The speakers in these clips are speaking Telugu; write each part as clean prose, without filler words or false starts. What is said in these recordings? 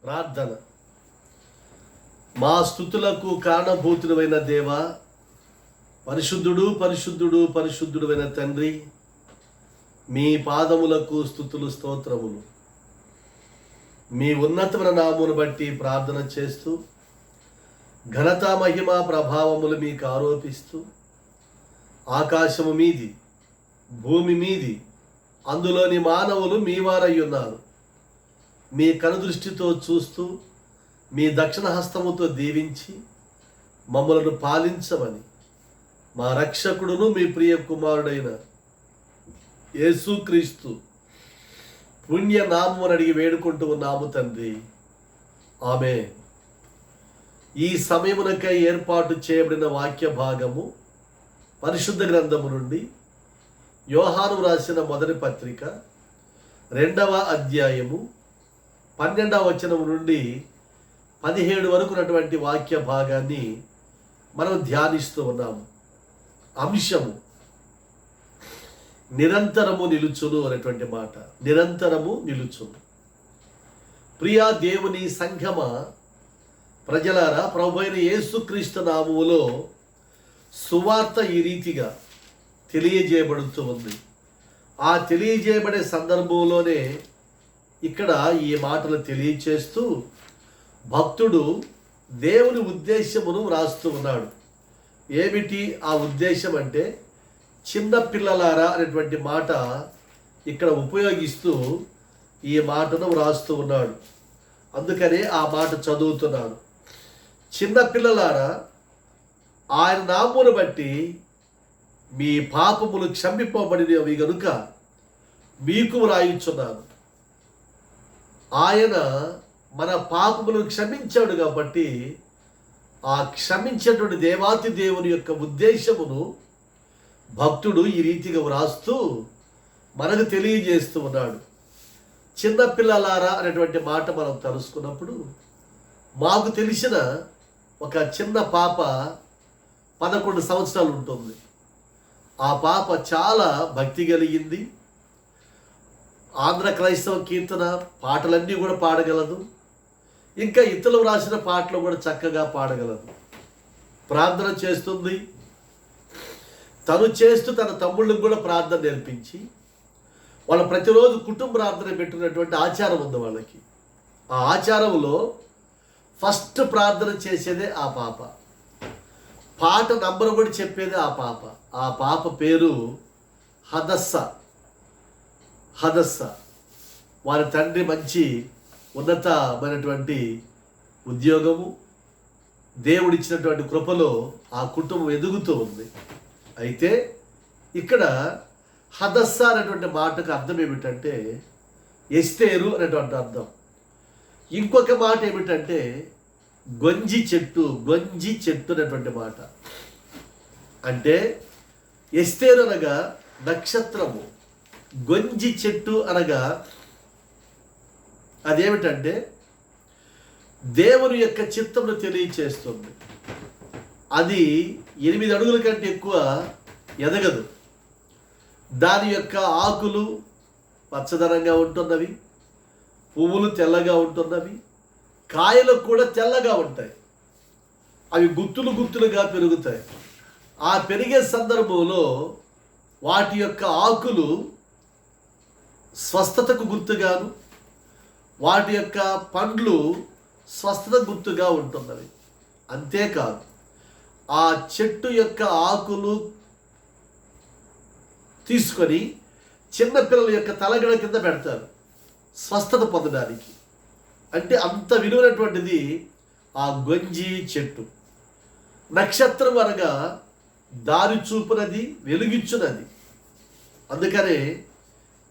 ప్రార్థన. మా స్తుతులకు కారణభూతుడైన దేవ, పరిశుద్ధుడు పరిశుద్ధుడు పరిశుద్ధుడైన తండ్రి, మీ పాదములకు స్తుతులు స్తోత్రములు. మీ ఉన్నతమైన నామమును బట్టి ప్రార్థన చేస్తూ ఘనత మహిమ ప్రభావములు మీకు ఆరోపిస్తూ, ఆకాశము మీది భూమి మీది అందులోని మానవులు మీ వారై ఉన్నారు. మీ కనుదృష్టితో చూస్తూ మీ దక్షిణ హస్తముతో దీవించి మమ్మలను పాలించమని మా రక్షకుడును మీ ప్రియ కుమారుడైన యేసుక్రీస్తు పుణ్య నామమును అడిగి వేడుకుంటూ ఉన్నాము తండ్రి, ఆమేన్. ఈ సమయమునకై ఏర్పాటు చేయబడిన వాక్య భాగము పరిశుద్ధ గ్రంథము నుండి యోహాను రాసిన మొదటి పత్రిక 2వ అధ్యాయము 12వ వచనం నుండి 17 వరకు ఉన్నటువంటి వాక్య భాగాన్ని మనం ధ్యానిస్తూ ఉన్నాము. అంశము నిరంతరము నిలుచును అనేటువంటి మాట. నిరంతరము నిలుచును. ప్రియా దేవుని సంఘమ ప్రజలారా, ప్రభువైన యేసుక్రీస్తు నామములో సువార్త ఈ రీతిగా తెలియజేయబడుతూ ఉంది. ఆ తెలియజేయబడే సందర్భంలోనే ఇక్కడ ఈ మాటలు తెలియచేస్తూ భక్తుడు దేవుని ఉద్దేశమును వ్రాస్తూ ఉన్నాడు. ఏమిటి ఆ ఉద్దేశం అంటే, చిన్న పిల్లలారా అనేటువంటి మాట ఇక్కడ ఉపయోగిస్తూ ఈ మాటను వ్రాస్తూ ఉన్నాడు. అందుకనే ఆ మాట చదువుతున్నాను. చిన్న పిల్లలారా, ఆయన నామమును బట్టి మీ పాపములు క్షమింపబడినవి గనుక మీకు వ్రాయించున్నాను. ఆయన మన పాపములు క్షమించాడు కాబట్టి ఆ క్షమించేటువంటి దేవాతి దేవుని యొక్క ఉద్దేశమును భక్తుడు ఈ రీతిగా వ్రాస్తూ మనకు తెలియజేస్తూ ఉన్నాడు. చిన్నపిల్లలారా అనేటువంటి మాట మనం తెలుసుకున్నప్పుడు, మాకు తెలిసిన ఒక చిన్న పాప 11 సంవత్సరాలు ఉంటుంది. ఆ పాప చాలా భక్తి కలిగింది. ఆంధ్ర క్రైస్తవ కీర్తన పాటలన్నీ కూడా పాడగలదు. ఇంకా ఇతరులు రాసిన పాటలు కూడా చక్కగా పాడగలదు. ప్రార్థన చేస్తుంది. తను చేస్తూ తన తమ్ముళ్ళకు కూడా ప్రార్థన నేర్పించి, వాళ్ళు ప్రతిరోజు కుటుంబ ప్రార్థన పెట్టుకున్నటువంటి ఆచారం ఉంది వాళ్ళకి. ఆ ఆచారంలో ఫస్ట్ ప్రార్థన చేసేదే ఆ పాప. పాట నంబర్ కూడా చెప్పేదే ఆ పాప. ఆ పాప పేరు హదస్స. వారి తండ్రి మంచి ఉన్నతమైనటువంటి ఉద్యోగము, దేవుడిచ్చినటువంటి కృపలో ఆ కుటుంబం ఎదుగుతూ ఉంది. అయితే ఇక్కడ హదస్స అనేటువంటి మాటకు అర్థం ఏమిటంటే ఎస్తేరు అనేటువంటి అర్థం. ఇంకొక మాట ఏమిటంటే గొంజి చెట్టు అనేటువంటి మాట. అంటే ఎస్తేరు అనగా నక్షత్రము, గొంజి చెట్టు అనగా అదేమిటంటే దేవుని యొక్క చిత్తమును తెలియచేస్తుంది. అది 8 అడుగుల కంటే ఎక్కువ ఎదగదు. దాని యొక్క ఆకులు పచ్చదనంగా ఉంటున్నవి, పువ్వులు తెల్లగా ఉంటున్నవి, కాయలు కూడా తెల్లగా ఉంటాయి. అవి గుత్తులుగా పెరుగుతాయి. ఆ పెరిగే సందర్భంలో వాటి యొక్క ఆకులు స్వస్థతకు గుర్తుగాను, వాటి యొక్క పండ్లు స్వస్థత గుర్తుగా ఉంటున్నవి. అంతేకాదు, ఆ చెట్టు యొక్క ఆకులు తీసుకొని చిన్నపిల్లల యొక్క తలగడ కింద పెడతారు స్వస్థత పొందడానికి. అంటే అంత విలువైనటువంటిది ఆ గొంజి చెట్టు. నక్షత్రం అనగా దారి చూపునది, వెలుగిచ్చునది. అందుకనే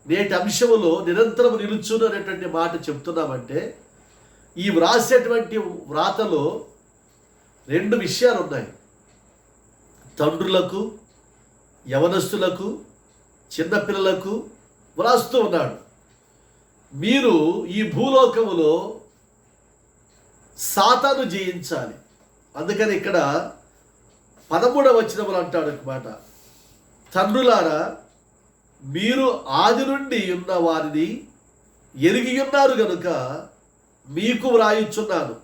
నేటి అంశములో నిరంతరం నిలుచును అనేటువంటి మాట చెప్తున్నామంటే, ఈ వ్రాసేటువంటి వ్రాతలో 2 విషయాలు ఉన్నాయి. తండ్రులకు, యవనస్తులకు, చిన్నపిల్లలకు వ్రాస్తూ ఉన్నాడు. మీరు ఈ భూలోకములో సాతాను జయించాలి. అందుకని ఇక్కడ 13వ వచనములు అంటాడు మాట, తండ్రులారా, మీరు ఆది నుండి ఉన్న వారిని ఎరిగి ఉన్నారు గనుక మీకు వ్రాయుచున్నాను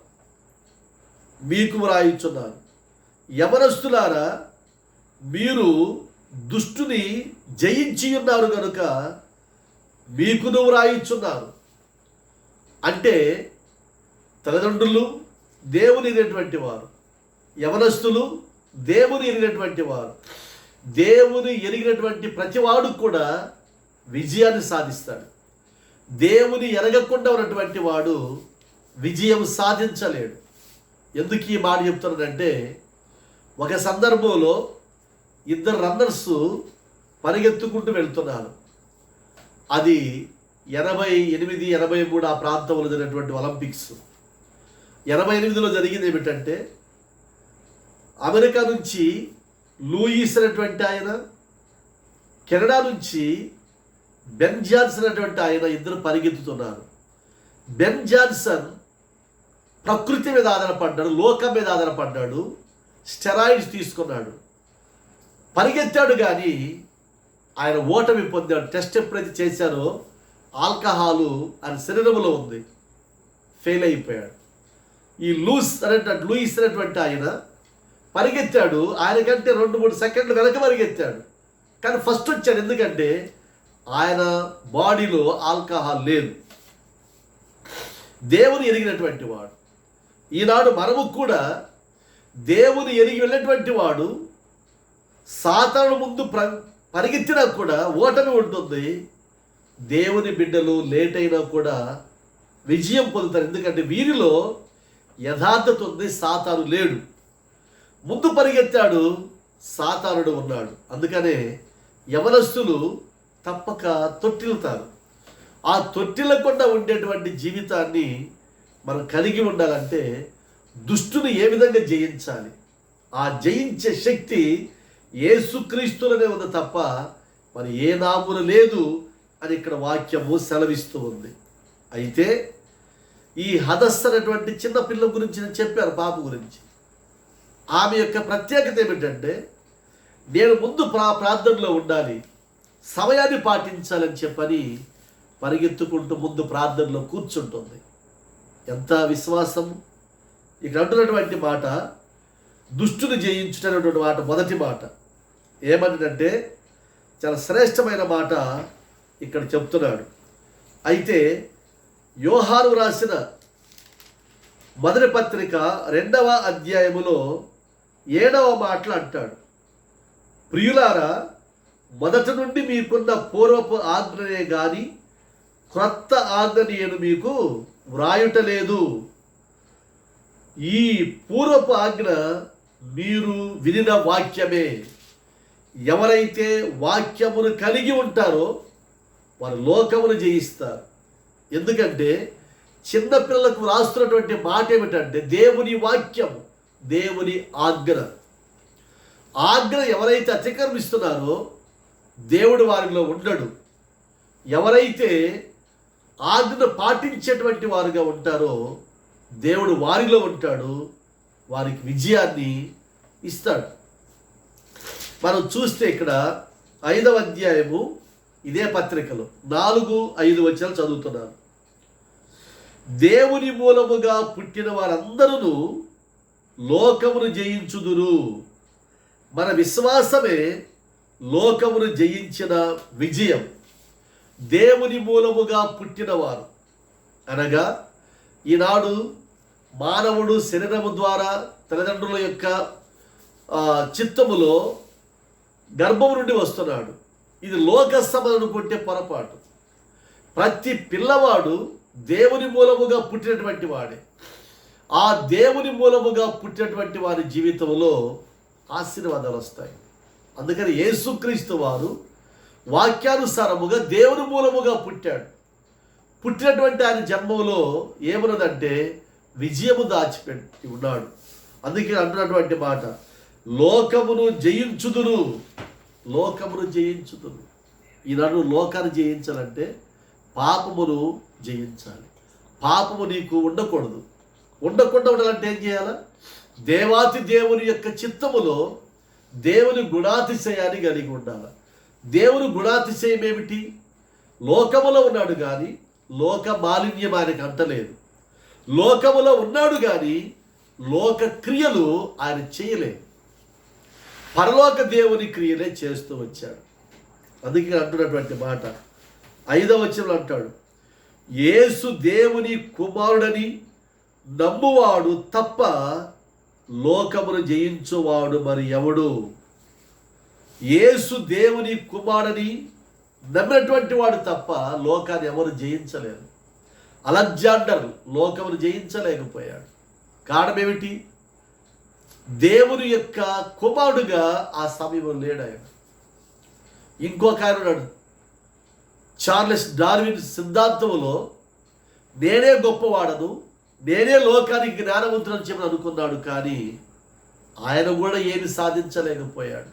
యవనస్తులారా, మీరు దుష్టుని జయించి ఉన్నారు కనుక మీకును వ్రాయుచున్నాను. అంటే తల్లిదండ్రులు దేవుని ఎరిగినటువంటి వారు, యవనస్తులు దేవుని ఎరిగినటువంటి వారు. దేవుని ఎరిగినటువంటి ప్రతివాడు కూడా విజయాన్ని సాధిస్తాడు. దేవుని ఎరగకుండా ఉన్నటువంటి వాడు విజయం సాధించలేడు. ఎందుకు ఈ మాట చెప్తున్నానంటే, ఒక సందర్భంలో ఇద్దరు రన్నర్స్ పరిగెత్తుకుంటూ వెళ్తున్నారు. అది 88, 83 ఆ ప్రాంతంలో జరిగినటువంటి ఒలింపిక్స్. 88లో జరిగింది ఏమిటంటే, అమెరికా నుంచి లూయిస్ అనేటువంటి ఆయన, కెనడా నుంచి బెన్ జాన్సన్ అనేటువంటి ఆయన ఇద్దరు పరిగెత్తుతున్నారు. బెన్ జాన్సన్ ప్రకృతి మీద ఆధారపడ్డాడు, లోకం మీద ఆధారపడ్డాడు, స్టెరాయిడ్స్ తీసుకున్నాడు, పరిగెత్తాడు. కానీ ఆయన ఓటమి పొందాడు. టెస్ట్ ఎప్పుడైతే చేశారో ఆల్కహాలు ఆయన శరీరంలో ఉంది, ఫెయిల్ అయిపోయాడు. ఈ లూయిస్ అనేటువంటి ఆయన పరిగెత్తాడు. ఆయనకంటే 2-3 సెకండ్లు వెనక పరిగెత్తాడు, కానీ ఫస్ట్ వచ్చాడు. ఎందుకంటే ఆయన బాడీలో ఆల్కహాల్ లేదు. దేవుని ఎరిగినటువంటి వాడు. ఈనాడు మనము కూడా దేవుని ఎరిగి వెళ్ళినటువంటి వాడు సాతాను ముందు పరిగెత్తినా కూడా ఓటమి ఉంటుంది. దేవుని బిడ్డలు లేట్ అయినా కూడా విజయం పొందుతారు. ఎందుకంటే వీరిలో యథార్థత ఉంది, సాతాను లేడు. ముందు పరిగెత్తాడు, సాతానుడు ఉన్నాడు. అందుకనే యవనస్తులు తప్పక తొట్టిల్తారు. ఆ తొట్టిల్లకుండా ఉండేటువంటి జీవితాన్ని మనం కలిగి ఉండాలంటే దుష్టుని ఏ విధంగా జయించాలి, ఆ జయించే శక్తి యేసుక్రీస్తులోనే ఉంది తప్ప మరి ఏ నామున లేదు అని ఇక్కడ వాక్యము సెలవిస్తూ ఉంది. అయితే ఈ హదస్సు అనేటువంటి చిన్న పిల్ల గురించి నేను చెప్పాను, పాప గురించి. ఆమె యొక్క ప్రత్యేకత ఏమిటంటే, నేను ముందు ప్రార్థనలో ఉండాలి, సమయాన్ని పాటించాలని చెప్పని పరిగెత్తుకుంటూ ముందు ప్రార్థనలో కూర్చుంటుంది. ఎంత విశ్వాసం! ఇక్కడ అంటున్నటువంటి మాట దుష్టుని జయించుటనేటువంటి మాట మొదటి మాట. ఏమంటే చాలా శ్రేష్టమైన మాట ఇక్కడ చెప్తున్నాడు. అయితే యోహాను రాసిన మొదటి పత్రిక 2వ అధ్యాయములో 7వ మాటలు అంటాడు, ప్రియులారా, మొదట నుండి మీకున్న పూర్వపు ఆజ్ఞనే గాని క్రొత్త ఆజ్ఞ నేను మీకు వ్రాయుటలేదు. ఈ పూర్వపు ఆజ్ఞ మీరు వినిన వాక్యమే. ఎవరైతే వాక్యమును కలిగి ఉంటారో వారు లోకమును జయిస్తారు. ఎందుకంటే చిన్నపిల్లలకు రాస్తున్నటువంటి మాట ఏమిటంటే, దేవుని వాక్యం, దేవుని ఆజ్ఞ ఎవరైతే అతిక్రమిస్తున్నారో దేవుడు వారిలో ఉండడు. ఎవరైతే ఆజ్ఞను పాటించేటువంటి వారుగా ఉంటారో దేవుడు వారిలో ఉంటాడు, వారికి విజయాన్ని ఇస్తాడు. మనం చూస్తే ఇక్కడ 5వ అధ్యాయము ఇదే పత్రికలో 4-5 వచనాలు చదువుతున్నాను. దేవుని మూలముగా పుట్టిన వారందరూ లోకమును జయించుదురు. మన విశ్వాసమే లోకమును జయించిన విజయం. దేవుని మూలముగా పుట్టినవారు అనగా ఈనాడు మానవుడు శరీరము ద్వారా తల్లిదండ్రుల యొక్క చిత్తములో గర్భము నుండి వస్తున్నాడు. ఇది లోకసమ అనుకుంటే పొరపాటు. ప్రతి పిల్లవాడు దేవుని మూలముగా పుట్టినటువంటి వాడే. ఆ దేవుని మూలముగా పుట్టినటువంటి వారి జీవితంలో ఆశీర్వాదాలు వస్తాయి. అందుకని యేసుక్రీస్తు వారు వాక్యానుసారముగా దేవుని మూలముగా పుట్టాడు. పుట్టినటువంటి ఆయన జన్మలో ఏమన్నదంటే విజయము దాచిపెట్టి ఉన్నాడు. అందుకే అంటున్నటువంటి మాట, లోకమును జయించుదురు. ఈనాడు లోకాన్ని జయించాలంటే పాపమును జయించాలి. పాపము నీకు ఉండకూడదు. ఉండకుండా ఉండాలంటే ఏం చేయాలా? దేవాతి దేవుని యొక్క చిత్తములో దేవుని గుణాతిశయాన్ని కలిగి ఉండాలి. దేవుని గుణాతిశయం ఏమిటి? లోకములో ఉన్నాడు కానీ లోక మాలిన్యం ఆయనకు అంటలేదు. లోకములో ఉన్నాడు కానీ లోక క్రియలు ఆయన చేయలేదు. పరలోక దేవుని క్రియలే చేస్తూ వచ్చాడు. అందుకే అంటున్నటువంటి మాట 5వ వచనంలో అంటాడు, యేసు దేవుని కుమారుడని నమ్మువాడు తప్ప లోకమును జయించువాడు మరి ఎవడు? యేసు దేవుని కుమారుడని నమ్మినటువంటి వాడు తప్ప లోకాన్ని ఎవరు జయించలేరు. అలెగ్జాండర్ లోకమును జయించలేకపోయాడు. కారణం ఏమిటి? దేవుని యొక్క కుమారుడుగా ఆ సమయంలో లేడు ఆయన. ఇంకొక ఆయన ఉన్నాడు, చార్లెస్ డార్విన్ సిద్ధాంతంలో నేనే గొప్పవాడను, నేనే లోకానికి జ్ఞానవంతుడని చెప్పి అనుకున్నాడు. కానీ ఆయన కూడా ఏమి సాధించలేకపోయాడు.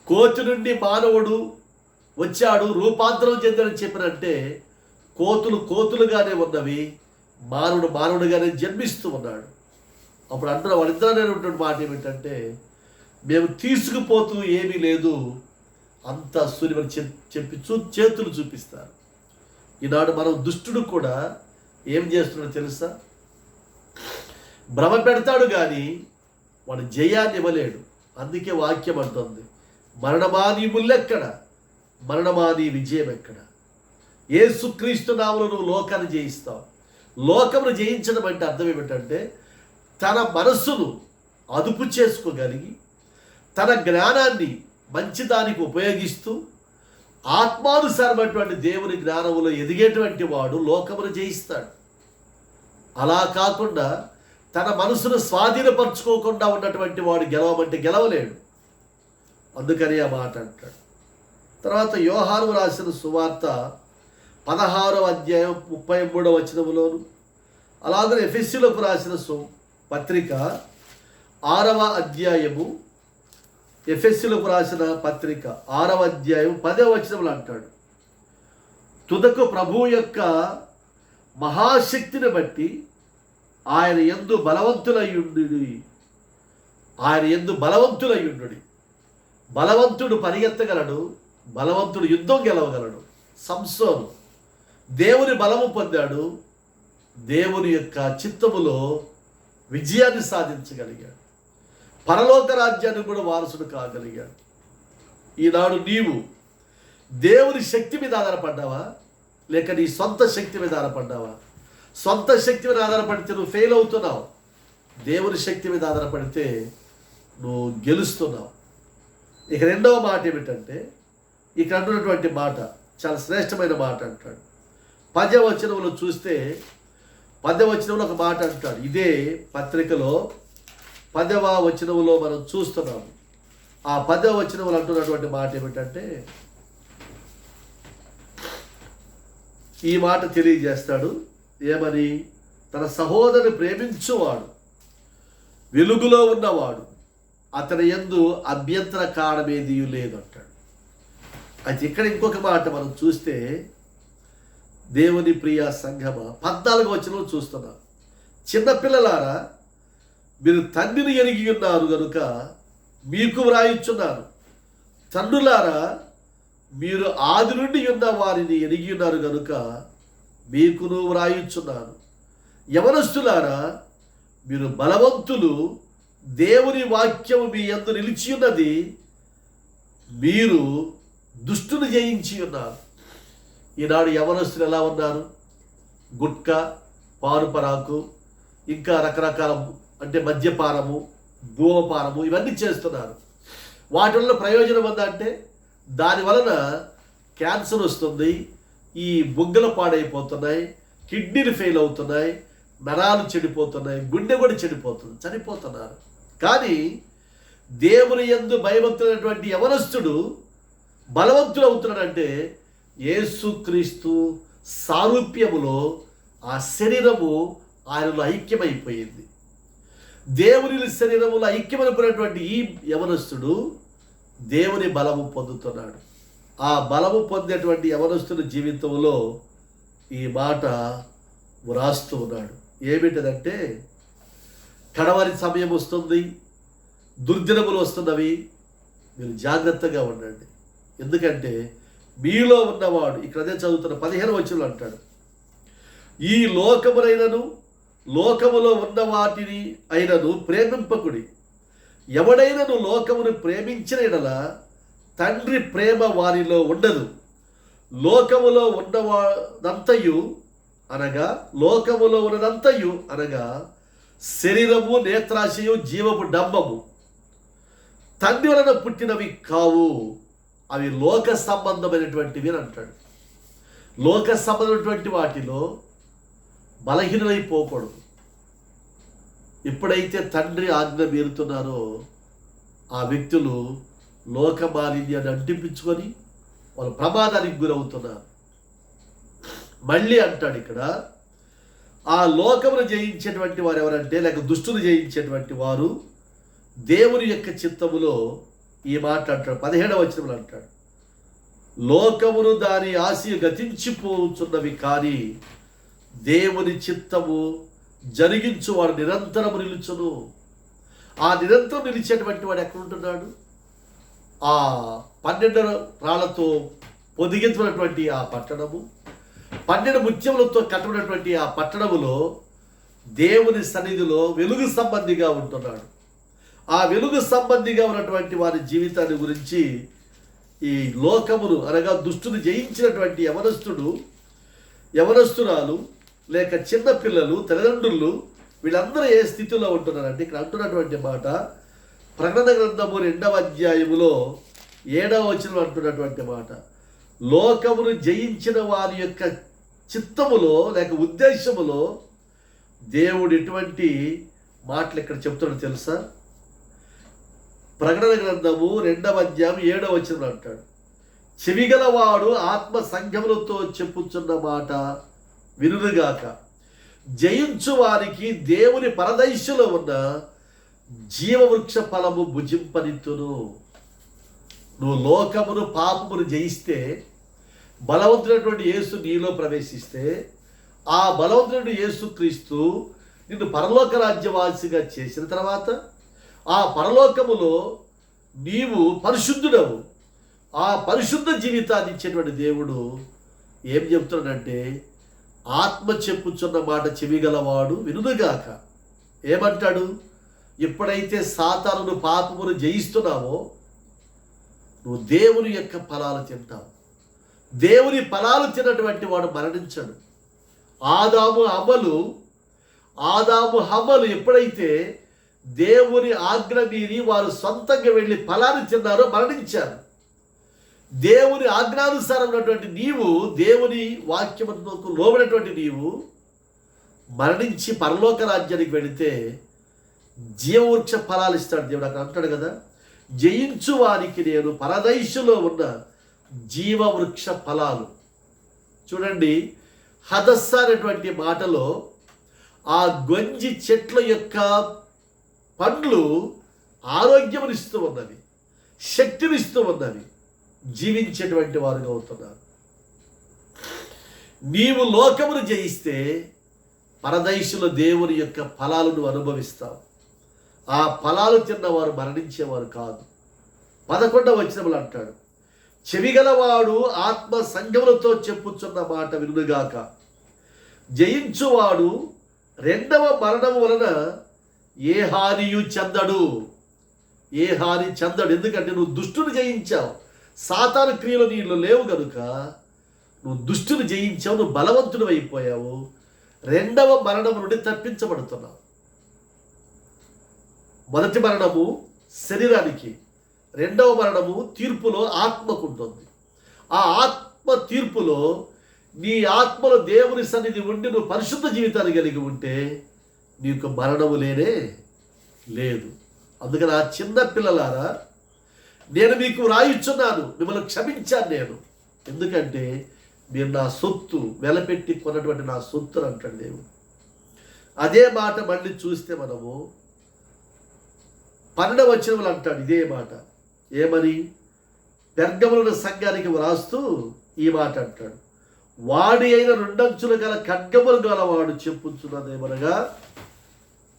కోతి నుండి మానవుడు వచ్చాడు, రూపాంతరం చెందని చెప్పినంటే కోతులు కోతులుగానే ఉన్నవి, మానవుడు మానవుడుగానే జన్మిస్తూ ఉన్నాడు. అప్పుడు అంటున్న వాళ్ళిద్దరు అనేటువంటి మాట ఏమిటంటే, మేము తీసుకుపోతూ ఏమీ లేదు అంతా సూర్యుని చెప్పి చేతులు చూపిస్తారు. ఈనాడు మనం దుష్టుడు కూడా ఏం చేస్తున్నాడో తెలుసా? భ్రమ పెడతాడు కానీ వాడు జయాన్ని ఇవ్వలేడు. అందుకే వాక్యం అంటుంది, మరణమా నీ ముల్లెక్కడ, మరణమా నీ విజయం ఎక్కడ? యేసుక్రీస్తు నామములో నువ్వు లోకాన్ని జయిస్తావు. లోకమును జయించడం అంటే అర్థం ఏమిటంటే, తన మనస్సును అదుపు చేసుకోగలిగి తన జ్ఞానాన్ని మంచిదానికి ఉపయోగిస్తూ ఆత్మానుసారమైనటువంటి దేవుని జ్ఞానములో ఎదిగేటువంటి వాడు లోకమును జయిస్తాడు. అలా కాకుండా తన మనసును స్వాధీనపరచుకోకుండా ఉన్నటువంటి వాడు గెలవమంటే గెలవలేడు. అందుకని ఆ మాట అంటాడు. తర్వాత యోహాను రాసిన సువార్త 16వ అధ్యాయం 33వ వచనములోను, అలాగే ఎఫెసీయులకు రాసిన పత్రిక 6వ అధ్యాయము, ఎఫెసీయులకు రాసిన పత్రిక 6వ అధ్యాయం 10వ వచనములు అంటాడు, తుదకు ప్రభువు యొక్క మహాశక్తిని బట్టి ఆయన యందు బలవంతులయ్యుండుడి, ఆయన యందు బలవంతులయ్యుండుడి. బలవంతుడు పరిగెత్తగలడు, బలవంతుడు యుద్ధం గెలవగలడు. సంసోను దేవుని బలము పొందాడు, దేవుని యొక్క చిత్తములో విజయాన్ని సాధించగలిగాడు, పరలోక రాజ్యాన్ని కూడా వారసుడు కాగలిగాడు. ఈనాడు నీవు దేవుని శక్తి మీద ఆధారపడ్డావా, లేక నీ సొంత శక్తి మీద ఆధారపడ్డావా? సొంత శక్తి మీద ఆధారపడితే నువ్వు ఫెయిల్ అవుతున్నావు. దేవుని శక్తి మీద ఆధారపడితే నువ్వు గెలుస్తున్నావు. ఇక రెండవ మాట ఏమిటంటే, ఇక్కడ అంటున్నటువంటి మాట చాలా శ్రేష్టమైన మాట అంటాడు. 10వ వచనంలో చూస్తే 10వ వచనంలో ఒక మాట అంటాడు. ఇదే పత్రికలో 10వ వచనంలో మనం చూస్తున్నాము. ఆ 10వ వచనంలో అంటున్నటువంటి మాట ఏమిటంటే, ఈ మాట తెలియజేస్తాడు. ఏమని? తన సహోదరుని ప్రేమించువాడు, వెలుగులో ఉన్నవాడు, అతని యందు అభ్యంతర కారణమేది లేదు అంటాడు. అయితే ఇక్కడ ఇంకొక మాట మనం చూస్తే, దేవుని ప్రియ సంఘమ 14వ వచనంలో చూస్తున్నాం. చిన్నపిల్లలారా, మీరు తండ్రిని ఎరిగి ఉన్నారు కనుక మీకు వ్రాయిచున్నాను. తండ్రులారా, మీరు ఆది నుండి ఉన్న వారిని ఎరిగి ఉన్నారు కనుక మీకును వ్రాయిచున్నాను. యవనస్తులారా, మీరు బలవంతులు, దేవుని వాక్యము మీ యందు నిలిచి ఉన్నది, మీరు దుష్టుని జయించి ఉన్నారు. ఈనాడు యవనస్తులు ఎలా ఉన్నారు? గుట్కా, పారుపరాకు, ఇంకా రకరకాల అంటే మద్యపానము, ధూమపానము ఇవన్నీ చేస్తున్నారు. వాటి వల్ల ప్రయోజనం ఉందంటే దాని వలన క్యాన్సర్ వస్తుంది, ఈ బుగ్గలు పాడైపోతున్నాయి, కిడ్నీలు ఫెయిల్ అవుతున్నాయి, నరాలు చెడిపోతున్నాయి, గుండె కూడా చెడిపోతుంది, చనిపోతున్నారు. కానీ దేవుని యందు భయభక్తులైనటువంటి యవనస్తుడు బలవంతుడు అవుతున్నాడంటే యేసుక్రీస్తు సారూప్యములో ఆ శరీరము ఆయనలో ఐక్యమైపోయింది. దేవుని శరీరములో ఐక్యమైపోయినటువంటి ఈ యవనస్తుడు దేవుని బలము పొందుతున్నాడు. ఆ బలము పొందేటువంటి యవనస్తుని జీవితంలో ఈ మాట వ్రాస్తూ ఉన్నాడు. ఏమిటంటే, కడవరి సమయం వస్తుంది, దుర్దినములు వస్తున్నవి, మీరు జాగ్రత్తగా ఉండండి. ఎందుకంటే మీలో ఉన్నవాడు, ఇక్కడ అదే చదువుతున్న 15వ వచనంలో అంటాడు, ఈ లోకమునైనను లోకములో ఉన్న వాటిని అయినను ప్రేమింపకుడి. ఎవడైనను లోకమును ప్రేమించిన ఎడల తండ్రి ప్రేమ వారిలో ఉండదు. లోకములో ఉన్నదంతయు అనగా శరీరము, నేత్రాశయు, జీవము, డంబము తండ్రి వలన పుట్టినవి కావు, అవి లోక సంబంధమైనటువంటివి అని అంటాడు. లోక సంబంధమైనటువంటి వాటిలో బలహీనమైపోకూడదు. ఎప్పుడైతే తండ్రి ఆజ్ఞ మీరుతున్నారో ఆ వ్యక్తులు లోక మాలిన్యాన్ని అంటిపించుకొని వాళ్ళు ప్రమాదానికి గురవుతున్నారు. మళ్ళీ అంటాడు ఇక్కడ, ఆ లోకమును జయించేటువంటి వారు ఎవరంటే, లేక దుష్టులు జయించేటువంటి వారు దేవుని యొక్క చిత్తములో ఈ మాట అంటాడు. 17వ వచనంలో అంటాడు, లోకమును దాని ఆశ గతించిపోతున్నవి కానీ దేవుని చిత్తము జరిగించువాడు నిరంతరము నిలుచును. ఆ నిరంతరం నిలిచేటువంటి వాడు ఎక్కడ ఉంటున్నాడు? ఆ 12 రాళ్లతో పొదిగించినటువంటి ఆ పట్టణము, 12 ముత్యములతో కట్టబడినటువంటి ఆ పట్టణములో దేవుని సన్నిధిలో వెలుగు సంబంధిగా ఉంటున్నాడు. ఆ వెలుగు సంబంధిగా ఉన్నటువంటి వారి జీవితాన్ని గురించి ఈ లోకమును అనగా దుష్టుని జయించినటువంటి యవనస్తురాలు లేక చిన్నపిల్లలు, తల్లిదండ్రులు వీళ్ళందరూ ఏ స్థితిలో ఉంటున్నారంటే, ఇక్కడ అంటున్నటువంటి మాట ప్రకటన గ్రంథము 2వ అధ్యాయములో 7వ వచనంలో అంటున్నటువంటి మాట, లోకమును జయించిన వారి యొక్క చిత్తములో లేక ఉద్దేశములో దేవుడు ఎటువంటి మాటలు ఇక్కడ చెప్తున్నాడు తెలుసా? ప్రకటన గ్రంథము 2వ అధ్యాయం 7వ వచనంలో అంటాడు, చెవిగలవాడు ఆత్మ సంఘములతో చెప్పుచున్న మాట వినుగాక, జయించు వారికి దేవుని పరదైస్సులో ఉన్న జీవవృక్ష ఫలము భుజింపనిత్తును. నువ్వు లోకమును పాపమును జయిస్తే, బలవంతుడైనటువంటి యేసు నీలో ప్రవేశిస్తే, ఆ బలవంతుడైన యేసు క్రీస్తు నిన్ను పరలోక రాజ్యవాసిగా చేసిన తర్వాత ఆ పరలోకములో నీవు పరిశుద్ధుడవు. ఆ పరిశుద్ధ జీవితాన్ని ఇచ్చేటువంటి దేవుడు ఏం చెప్తున్నాడంటే, ఆత్మ చెప్పుచున్న మాట చెవిగలవాడు వినుగాక. ఏమంటాడు? ఎప్పుడైతే సాతానును పాపమును జయిస్తున్నావో నువ్వు దేవుని యొక్క ఫలాలు తింటావు. దేవుని ఫలాలు తిన్నటువంటి వాడు మరణించడు. ఆదాము హవ్వలు ఎప్పుడైతే దేవుని ఆజ్ఞ మీరి వారు సొంతంగా వెళ్ళి ఫలాన్ని తిన్నారో మరణించారు. దేవుని ఆజ్ఞానుసారం ఉన్నటువంటి నీవు, దేవుని వాక్యమునకు లోబడినటువంటి నీవు మరణించి పరలోక రాజ్యానికి వెళితే జీవవృక్ష ఫలాలు ఇస్తాడు దేవుడు. అక్కడ అంటాడు కదా, జయించు వారికి నేను పరదైసులో ఉన్న జీవవృక్ష ఫలాలు. చూడండి, హదస్స అనేటువంటి మాటలో ఆ గొంజి చెట్ల యొక్క పండ్లు ఆరోగ్యమునిస్తూ ఉన్నవి, శక్తినిస్తూ ఉన్నవి, జీవించేటువంటి వారుగా అవుతున్నారు. నీవు లోకమును జయిస్తే పరదైసులో దేవుని యొక్క ఫలాలను అనుభవిస్తావు. ఆ ఫలాలు తిన్నవారు మరణించేవారు కాదు. 11వ వచనములు అంటాడు, చెవిగలవాడు ఆత్మ సంఘములతో చెప్పుచున్న మాట వినుగాక, జయించువాడు 2వ మరణము వలన ఏ హానియు చెందడు. ఎందుకంటే నువ్వు దుష్టుని జయించావు. సాతాను క్రియలు నీళ్ళు లేవు కనుక నువ్వు దుష్టుని జయించావు, నువ్వు బలవంతుడు అయిపోయావు. 2వ మరణము నుండి తప్పించబడుతున్నావు. మొదటి మరణము శరీరానికి, 2వ మరణము తీర్పులో ఆత్మకు ఉంటుంది. ఆ ఆత్మ తీర్పులో నీ ఆత్మలో దేవుని సన్నిధి ఉండి నువ్వు పరిశుద్ధ జీవితాన్ని కలిగి ఉంటే నీకు మరణము లేనే లేదు. అందుకని ఆ చిన్న పిల్లలారా, నేను మీకు రాయిచున్నాను, మిమ్మల్ని క్షమించాను నేను, ఎందుకంటే మీరు నా సొత్తు, వెలపెట్టి కొన్నటువంటి నా సొత్తు అంటాడు దేవుడు. అదే మాట మళ్ళీ చూస్తే మనము 12వ వచనములు అంటాడు ఇదే మాట. ఏమని? పెర్గముల సంఘానికి వ్రాస్తూ ఈ మాట అంటాడు, వాడి అయిన 2 అంచులు గల ఖడ్గములు గలవాడు చెప్పుచున్నదేమనగా,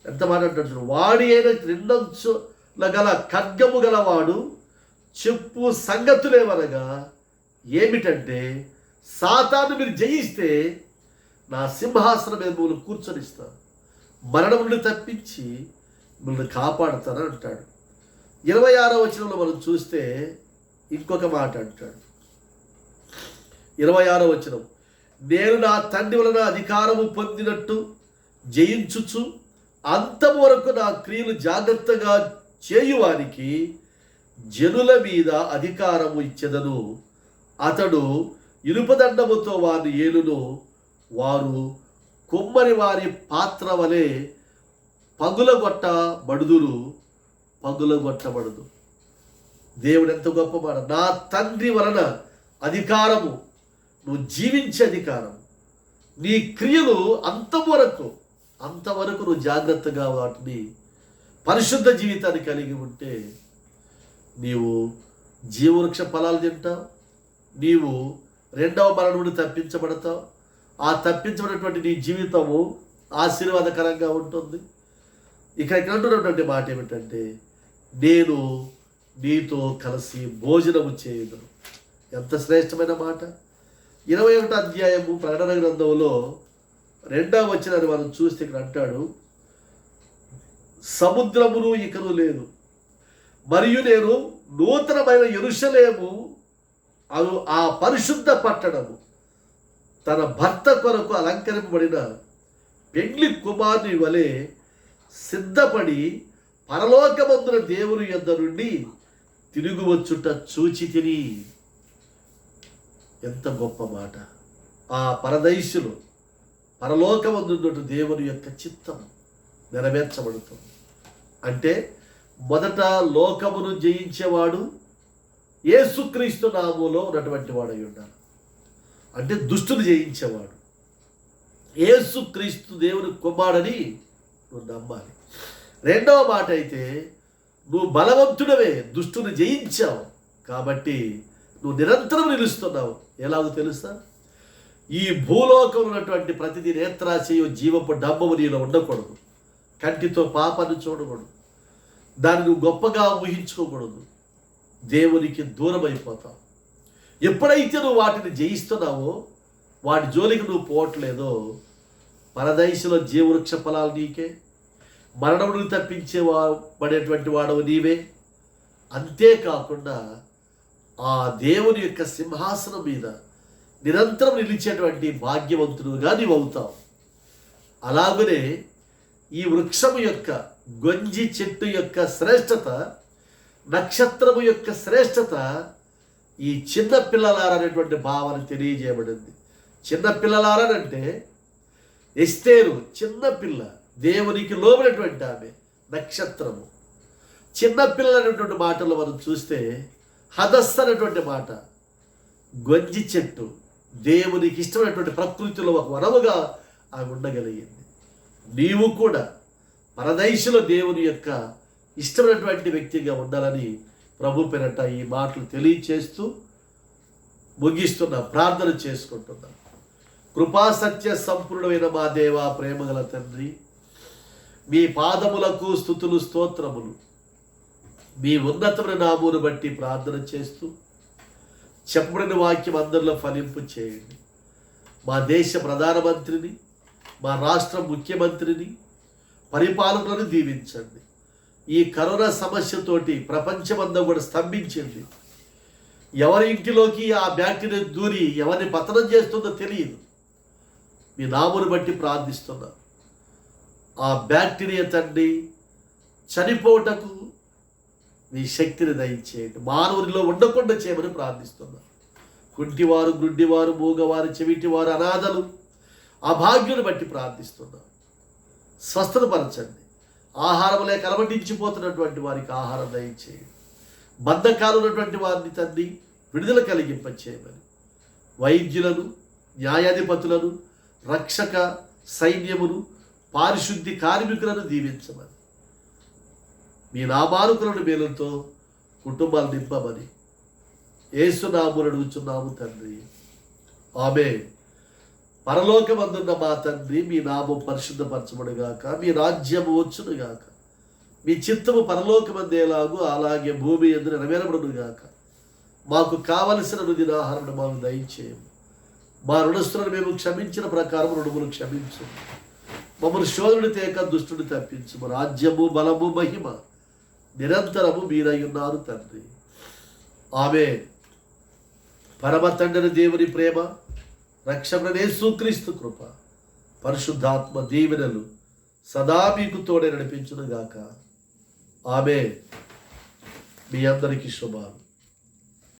ఎంత మాట అంటాడు చూడు, వాడి అయిన 2 అంచుల గల ఖడ్గము గలవాడు చెప్పు సంగతులేమనగా, ఏమిటంటే సాతాను మీరు జయిస్తే నా సింహాసనం మీద మిమ్మల్ని కూర్చొనిస్తాను, మరణం నుండి తప్పించి మిమ్మల్ని కాపాడుతానని అంటాడు. 26వ వచనంలో మనం చూస్తే ఇంకొక మాట అంటాడు. 26వ వచనం, నేను నా తండ్రి వలన అధికారము పొందినట్టు జయించుచు అంతము వరకు నా క్రియలు జాగ్రత్తగా చేయువానికి జనుల మీద అధికారము ఇచ్చెదను. అతడు ఇనుపదండముతో వారిని ఏలును. వారు కుమ్మరి వారి పాత్ర వలె పగులగొట్టబడుదు. దేవుడు ఎంత గొప్ప మాట. నా తండ్రి వలన అధికారము, నువ్వు జీవించే అధికారం, నీ క్రియలు అంతవరకు నువ్వు జాగ్రత్తగా వాటిని పరిశుద్ధ జీవితాన్ని కలిగి ఉంటే నీవు జీవవృక్ష ఫలాలు తింటావు. నీవు రెండవ మరణం నుండి తప్పించబడతావు. ఆ తప్పించబడినటువంటి నీ జీవితము ఆశీర్వాదకరంగా ఉంటుంది. ఇక్కడ అంటున్నటువంటి మాట ఏమిటంటే, నేను నీతో కలిసి భోజనము చేయుదును. ఎంత శ్రేష్టమైన మాట. 21వ అధ్యాయము ప్రకటన గ్రంథంలో 2వ వచనాన్ని మనం చూస్తే ఇక్కడ అంటాడు, సముద్రమును ఇకను లేదు, మరియు నేను నూతనమైన యెరూషలేము అను ఆ పరిశుద్ధ పట్టణము తన భర్త కొరకు అలంకరింపబడిన పెండ్లి కుమారుని వలె సిద్ధపడి పరలోకమందున దేవుని యొద్ద నుండి తిరిగి వచ్చుట చూచి తిని. ఎంత గొప్ప మాట. ఆ పరదైసులు పరలోకమందున్నట్టు దేవుని యొక్క చిత్తం నెరవేర్చబడుతుంది. అంటే మొదట లోకమును జయించేవాడు యేసుక్రీస్తు నామములో ఉన్నటువంటి వాడై ఉండాలి. అంటే దుష్టుని జయించేవాడు యేసుక్రీస్తు దేవుని కుమారుడని నువ్వు నమ్మాలి. రెండవ మాట అయితే, నువ్వు బలవంతుడవే, దుష్టుని జయించావు కాబట్టి నువ్వు నిరంతరం నిలుస్తున్నావు. ఎలాగో తెలుసా? ఈ భూలోకంలో ఉన్నటువంటి ప్రతిదీ నేత్రాశయు జీవపు డబ్బము నీలో ఉండకూడదు. కంటితో పాపాన్ని చూడకూడదు. దాన్ని నువ్వు గొప్పగా ఊహించుకోకూడదు. దేవునికి దూరం అయిపోతావు. ఎప్పుడైతే నువ్వు వాటిని జయిస్తున్నావో, వాటి జోలికి నువ్వు పోవట్లేదో, పరదైసులో జీవవృక్ష ఫలాలు నీకే, మరణమును తప్పించే పడేటువంటి వాడవు నీవే. అంతేకాకుండా ఆ దేవుని యొక్క సింహాసనం మీద నిరంతరం నిలిచేటువంటి భాగ్యవంతుడుగా నీవు అవుతావు. అలాగనే ఈ వృక్షము యొక్క, గొంజి చెట్టు యొక్క శ్రేష్టత, నక్షత్రము యొక్క శ్రేష్టత ఈ చిన్న పిల్లలారనేటువంటి భావన తెలియజేయబడింది. చిన్న పిల్లలారనంటే ఎస్తేరు చిన్నపిల్ల, దేవునికి లోబడినటువంటి ఆమె నక్షత్రము. చిన్నపిల్లలు అనేటువంటి మాటలు మనం చూస్తే హదస్సు అనేటువంటి మాట, గొంజి చెట్టు, దేవునికి ఇష్టమైనటువంటి ప్రకృతిలో ఒక వరముగా ఆమె ఉండగలిగింది. నీవు కూడా పరదైసులో దేవుని యొక్క ఇష్టమైనటువంటి వ్యక్తిగా ఉండాలని ప్రభు పేరట ఈ మాటలు తెలియచేస్తూ ముగిస్తున్నా, ప్రార్థన చేసుకుంటున్నా. కృపాసత్య సంపూర్ణమైన మా దేవా, ప్రేమగల తండ్రి, మీ పాదములకు స్తుతులు స్తోత్రములు. మీ ఉన్నతమైన నామమును బట్టి ప్రార్థన చేస్తూ చెప్పబడిన వాక్యం అందరిలో ఫలింపు చేయండి. మా దేశ ప్రధానమంత్రిని, మా రాష్ట్ర ముఖ్యమంత్రిని, పరిపాలకులను దీవించండి. ఈ కరోనా సమస్యతోటి ప్రపంచమంతా కూడా స్తంభించింది. ఎవరి ఇంటిలోకి ఆ బ్యాక్టీరియా దూరి ఎవరిని పతనం చేస్తుందో తెలియదు. మీ నామమును బట్టి ప్రార్థిస్తున్నా. ఆ బ్యాక్టీరియా తండ్రి చనిపోవటకు మీ శక్తిని దయచేయండి. మానవునిలో ఉండకుండా చేయమని ప్రార్థిస్తున్నా. కుంటివారు, గుడ్డివారు, మూగవారు, చెవిటివారు, అనాథలు, అభాగ్యుని బట్టి ప్రార్థిస్తున్నా. స్వస్థతపరచండి. ఆహారం లేక అలమటించిపోతున్నటువంటి వారికి ఆహారం దయచేయండి. బంధకాలు ఉన్నటువంటి వారిని తండ్రి విడుదల కలిగింపచేయమని, వైద్యులను, న్యాయాధిపతులను, రక్షక సైన్యమును, పారిశుద్ధి కార్మికులను దీవించమని, మీ నామానుకులను మేలుతో కుటుంబాలు నింపమని యేసు నామమున అడుగుచున్నాము తండ్రి. ఆమేన్. పరలోకమందున్న మా తండ్రి, మీ నామం పరిశుద్ధపరచబడుగాక, మీ రాజ్యము వచ్చునుగాక, మీ చిత్తము పరలోకమందేలాగు అలాగే భూమి యందు నెరవేరబడునుగాక. మాకు కావలసిన రుదిన ఆహారం మాకు దయచేయము. మా రుణస్తులను మేము క్షమించిన ప్రకారం రుణములు క్షమించు. మమ్మల్ని శోధుడి తేక దుష్టుని తప్పించు. రాజ్యము బలము మహిమ నిరంతరము మీరై ఉన్నారు తండ్రి. ఆమేన్. పరమ తండ్రి దేవుని ప్రేమ, రక్షకుడైన యేసుక్రీస్తు కృప, పరిశుద్ధాత్మ దీవెనలు సదా మీకు తోడే నడిపించును గాక. ఆమేన్. మీ అందరికీ శుభాలు.